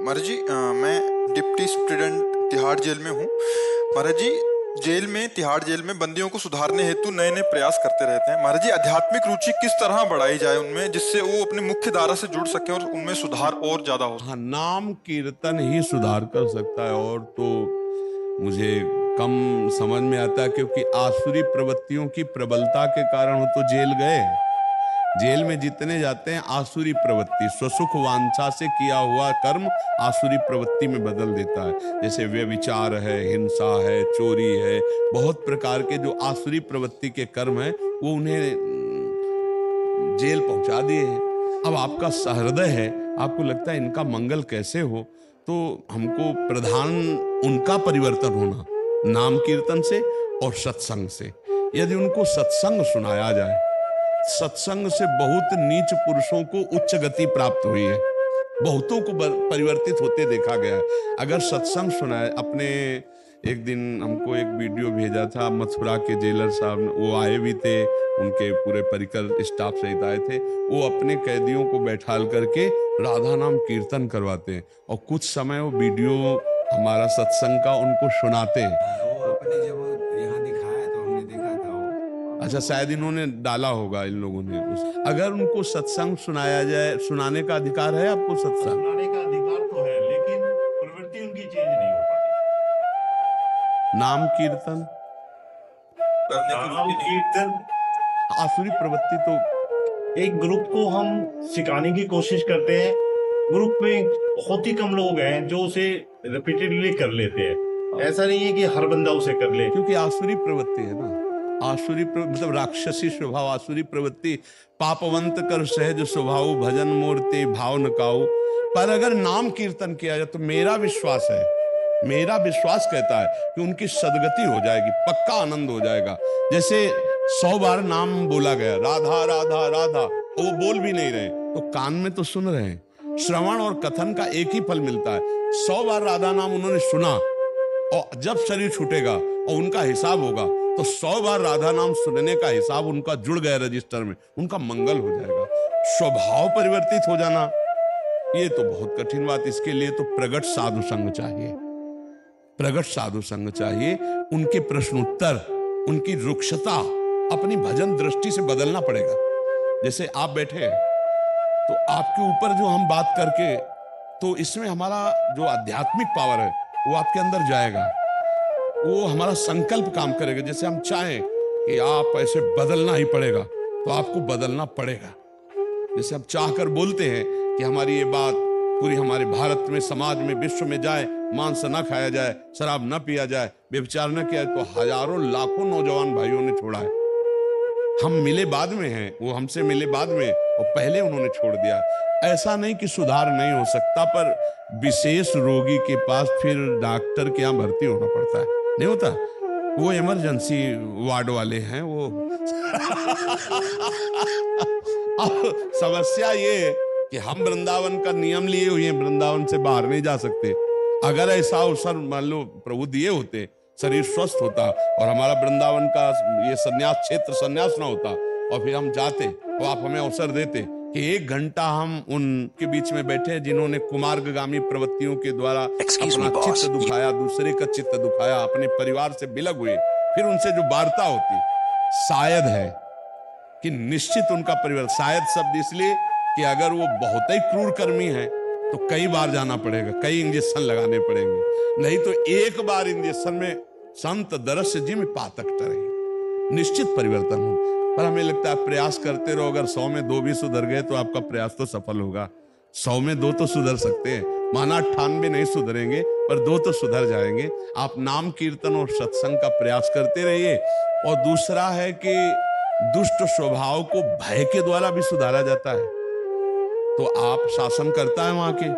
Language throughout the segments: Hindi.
महाराज जी, मैं डिप्टी स्टूडेंट तिहाड़ जेल में हूँ। महाराज जी, जेल में तिहाड़ जेल में बंदियों को सुधारने हेतु नए नए प्रयास करते रहते हैं। महाराज जी, आध्यात्मिक रुचि किस तरह बढ़ाई जाए उनमें, जिससे वो अपनी मुख्य धारा से जुड़ सके और उनमें सुधार और ज्यादा हो हाँ, नाम कीर्तन ही सुधार कर सकता है। और तो मुझे कम समझ में आता है, क्योंकि आसुरी प्रवृत्तियों की प्रबलता के कारण वो तो जेल गए। जेल में जितने जाते हैं आसुरी प्रवृत्ति, स्वसुख वांछा से किया हुआ कर्म आसुरी प्रवृत्ति में बदल देता है। जैसे व्यभिचार है, हिंसा है, चोरी है, बहुत प्रकार के जो आसुरी प्रवृत्ति के कर्म है वो उन्हें जेल पहुंचा दिए हैं। अब आपका सहृदय है, आपको लगता है इनका मंगल कैसे हो, तो हमको प्रधान उनका परिवर्तन होना नाम कीर्तन से और सत्संग से। यदि उनको सत्संग सुनाया जाए, सत्संग से बहुत नीच पुरुषों को उच्च गति प्राप्त हुई है, बहुतों को परिवर्तित होते देखा गया है। अगर सत्संग सुनाए, अपने एक दिन हमको एक वीडियो भेजा था, मथुरा के जेलर साहब, वो आए भी थे, उनके पूरे परिकर स्टाफ सहित आए थे। वो अपने कैदियों को बैठाल करके राधा नाम कीर्तन करवाते हैं और कुछ समय वो वीडियो हमारा सत्संग का उनको सुनाते हैं। वो आपने जब यहाँ दिखाया तो हमने देखा था वो। अच्छा, शायद इन्होंने डाला होगा इन लोगों ने। अगर उनको सत्संग सुनाया जाए, सुनाने का अधिकार है आपको? सत्संग सुनाने का अधिकार तो है, लेकिन प्रवृत्ति उनकी चेंज नहीं हो पाती। नाम कीर्तन नाम कीर्तन आसुरी प्रवृत्ति तो एक ग्रुप को हम सिखाने की कोशिश करते हैं। ग्रुप में बहुत ही कम लोग हैं जो उसे रिपीटेडली कर लेते हैं। ऐसा नहीं है कि हर बंदा उसे कर ले, क्योंकि आसुरी प्रवृत्ति है ना। आसुरी मतलब राक्षसी स्वभाव, आसुरी प्रवृत्ति। पापवंत कर सहज स्वभाव, भजन मूर्ति भाव न काऊ। पर अगर नाम कीर्तन किया जाए तो मेरा विश्वास है, मेरा विश्वास कहता है कि उनकी सदगति हो जाएगी, पक्का आनंद हो जाएगा। जैसे 100 बार नाम बोला गया, राधा राधा राधा, वो बोल भी नहीं रहे तो कान में तो सुन रहे हैं। श्रवण और कथन का एक ही फल मिलता है। 100 बार राधा नाम उन्होंने सुना, और जब शरीर छूटेगा और उनका हिसाब होगा तो 100 बार राधा नाम सुनने का हिसाब उनका जुड़ गया रजिस्टर में, उनका मंगल हो जाएगा। स्वभाव परिवर्तित हो जाना ये तो बहुत कठिन बात। इसके लिए तो प्रगट साधु संग चाहिए, प्रगट साधु संग चाहिए। उनके प्रश्नोत्तर, उनकी रुक्षता अपनी भजन दृष्टि से बदलना पड़ेगा। जैसे आप बैठे हैं तो आपके ऊपर जो हम बात करके, तो इसमें हमारा जो आध्यात्मिक पावर है वो आपके अंदर जाएगा, वो हमारा संकल्प काम करेगा। जैसे हम चाहें कि आप ऐसे बदलना ही पड़ेगा तो आपको बदलना पड़ेगा। जैसे हम चाह कर बोलते हैं कि हमारी ये बात पूरी हमारे भारत में, समाज में, विश्व में जाए, मांस न खाया जाए, शराब न पिया जाए, व्यभिचार न किया, तो हजारों लाखों नौजवान भाइयों ने छोड़ा है। हम मिले बाद में हैं, वो हमसे मिले बाद में, और पहले उन्होंने छोड़ दिया। ऐसा नहीं कि सुधार नहीं हो सकता, पर विशेष रोगी के पास फिर डॉक्टर के यहाँ भर्ती होना पड़ता है, नहीं होता। वो इमरजेंसी वार्ड वाले हैं वो। अब समस्या ये है कि हम वृंदावन का नियम लिए हुए हैं, वृंदावन से बाहर नहीं जा सकते। अगर ऐसा अवसर मान लो प्रभु दिए होते, शरीर स्वस्थ होता और हमारा वृंदावन का ये संन्यास क्षेत्र संन्यास ना होता, और फिर हम जाते और आप हमें अवसर देते कि 1 घंटा हम उनके बीच में बैठे जिन्होंने कुमार्गामी प्रवृत्तियों के द्वारा अपना चित्त दुखाया, दूसरे का चित्त दुखाया, अपने परिवार से बिलग हुए, फिर उनसे जो वार्ता होती, शायद है कि निश्चित उनका परिवर्तन। शायद शब्द इसलिए कि अगर वो बहुत ही क्रूर कर्मी है तो कई बार जाना पड़ेगा, कई इंजेक्शन लगाने पड़ेंगे। नहीं तो एक बार इंजेक्शन में संत दरस जिम पातक टरे, निश्चित परिवर्तन हो। पर हमें लगता है प्रयास करते रहो, अगर 100 में 2 भी सुधर गए तो आपका प्रयास तो सफल होगा। 100 में 2 तो सुधर सकते हैं, माना 98 नहीं सुधरेंगे, पर 2 तो सुधर जाएंगे। आप नाम कीर्तन और सत्संग का प्रयास करते रहिए। और दूसरा है कि दुष्ट स्वभाव को भय के द्वारा भी सुधारा जाता है। तो आप शासन करता है वहां के,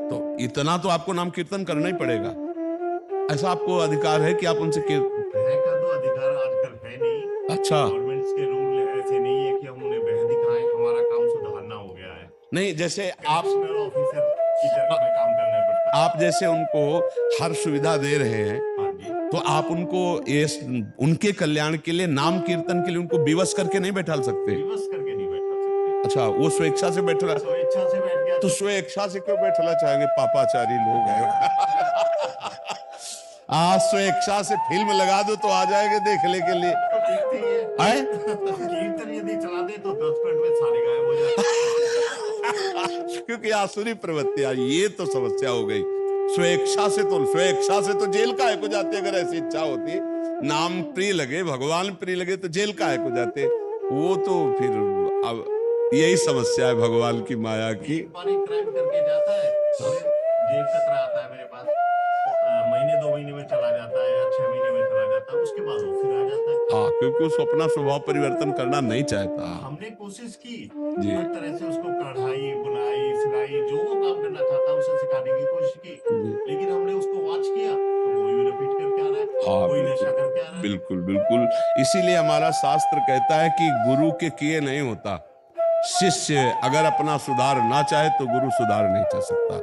तो इतना तो आपको नाम कीर्तन करना ही पड़ेगा। ऐसा आपको अधिकार है कि आप उनसे भय का तो अधिकार आजकल है नहीं। अच्छा, गवर्नमेंट्स के रूल ऐसे नहीं है कि हम उन्हें भय दिखाएं, हमारा काम सुधारना हो गया है। नहीं, जैसे आप ऑफिसर की तरह में काम करना पड़ता है। आप जैसे उनको हर सुविधा दे रहे हैं, हाँ जी, तो आप उनको ये उनके कल्याण के लिए, नाम कीर्तन के लिए उनको विवश करके नहीं बैठा सकते। विवश करके नहीं बैठा सकते। अच्छा, वो स्वेच्छा से बैठ रहा है। स्वेच्छा से बैठ गया तो स्वेच्छा से क्यों बैठना चाहेंगे, पापाचारी लोग हैं। आज स्वेच्छा से फिल्म लगा दो तो आ जाएंगे देखने के लिए। तो देखते ही है। हैं? कीर्तन यदि चला दे तो 10 मिनट में सारे गायब हो जाते हैं। क्योंकि आसुरी प्रवृत्ति आई, ये तो समस्या हो गई। स्वेच्छा से तो जेल का है को जाते, अगर ऐसी इच्छा होती, नाम प्रिय लगे, भगवान प्रिय लगे तो जेल का है को जाते। वो तो फिर अब यही समस्या है भगवान की माया की। एक बार एक क्राइम करके जाता है, फिर जेल खतरा आता है मेरे पास, महीने 2 महीने में चला जाता है या 6 महीने में चला जाता है, उसके बाद वो फिर आ जाता है। हाँ, क्योंकि उसको अपना स्वभाव परिवर्तन करना नहीं चाहता। हमने कोशिश की जी। हर तरह से उसको कढ़ाई, बुनाई, सिलाई, जो वो काम करना चाहता है उसे सिखाने की कोशिश की, जी। लेकिन हमने उसको वॉच किया तो वही रिपीट करके आ रहा है, हाँ, कोई नशा करके आ रहा है। बिल्कुल बिल्कुल। इसीलिए हमारा शास्त्र कहता है कि गुरु के किए नहीं होता। शिष्य अगर अपना सुधार ना चाहे तो गुरु सुधार नहीं चाह सकता।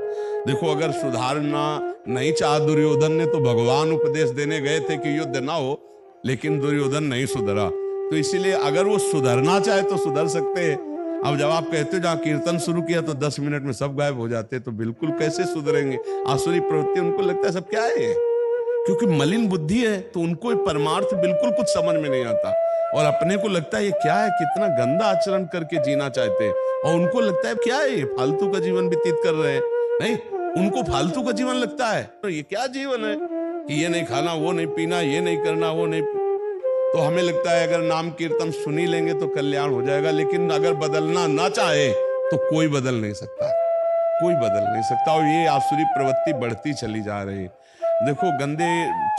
देखो, अगर सुधारना नहीं चाहा दुर्योधन ने तो भगवान उपदेश देने गए थे कि युद्ध ना हो, लेकिन दुर्योधन नहीं सुधरा। तो इसीलिए अगर वो सुधरना चाहे तो सुधर सकते हैं। अब जब आप कहते हो जहाँ कीर्तन शुरू किया तो 10 मिनट में सब गायब हो जाते, तो बिल्कुल कैसे सुधरेंगे। आसुरी प्रवृत्ति, उनको लगता है सब क्या है, क्योंकि मलिन बुद्धि है तो उनको परमार्थ बिल्कुल कुछ समझ में नहीं आता, और अपने को लगता है ये क्या है, कितना गंदा आचरण करके जीना चाहते हैं, और उनको लगता है क्या है, ये फालतू का जीवन व्यतीत कर रहे हैं। नहीं, उनको फालतू का जीवन लगता है, तो ये क्या जीवन है कि ये नहीं खाना, वो नहीं पीना, ये नहीं करना, वो नहीं। तो हमें लगता है अगर नाम कीर्तन सुनी लेंगे तो कल्याण हो जाएगा, लेकिन अगर बदलना ना चाहे तो कोई बदल नहीं सकता, कोई बदल नहीं सकता। और ये आसुरी प्रवृत्ति बढ़ती चली जा रही है। देखो, गंदे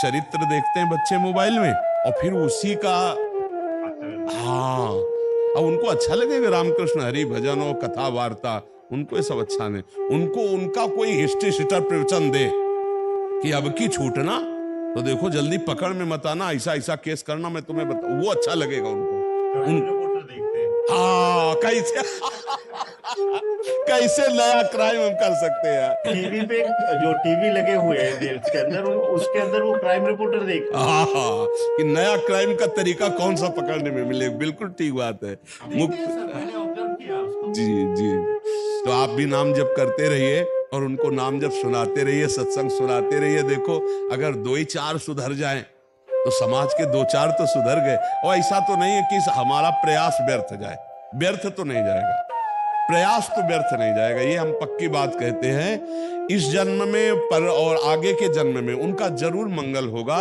चरित्र देखते हैं बच्चे मोबाइल में, और फिर उसी का, हाँ, अब उनको अच्छा लगेगा रामकृष्ण हरि भजन और कथा वार्ता, उनको ये सब अच्छा नहीं। उनको उनका कोई हिस्ट्री शीटर प्रवचन दे कि अब की छूटना तो देखो जल्दी पकड़ में मत आना, ऐसा ऐसा केस करना मैं तुम्हें बता, वो अच्छा लगेगा उनको। रिपोर्टर देखते हैं, हाँ, कैसे कैसे नया क्राइम हम कर सकते हैं। टीवी पे जो टीवी लगे हुए हैं जेल्स के अंदर, उसके अंदर वो क्राइम रिपोर्टर देखते हैं। हाँ, कि नया क्राइम का तरीका कौन सा पकड़ने में मिले, बिल्कुल ठीक बात है। देखते हैं सर, मैंने ऑब्जर्व किया उसको। जी जी, तो आप भी नाम जप करते रहिए और उनको नाम जप सुनाते रहिए, सत्संग सुनाते रहिए। देखो, अगर 2 ही 4 सुधर जाएं तो समाज के 2-4 तो सुधर गए। और ऐसा तो नहीं है कि हमारा प्रयास व्यर्थ जाए, व्यर्थ तो नहीं जाएगा, प्रयास तो व्यर्थ नहीं जाएगा, ये हम पक्की बात कहते हैं। इस जन्म में पर और आगे के जन्म में उनका जरूर मंगल होगा।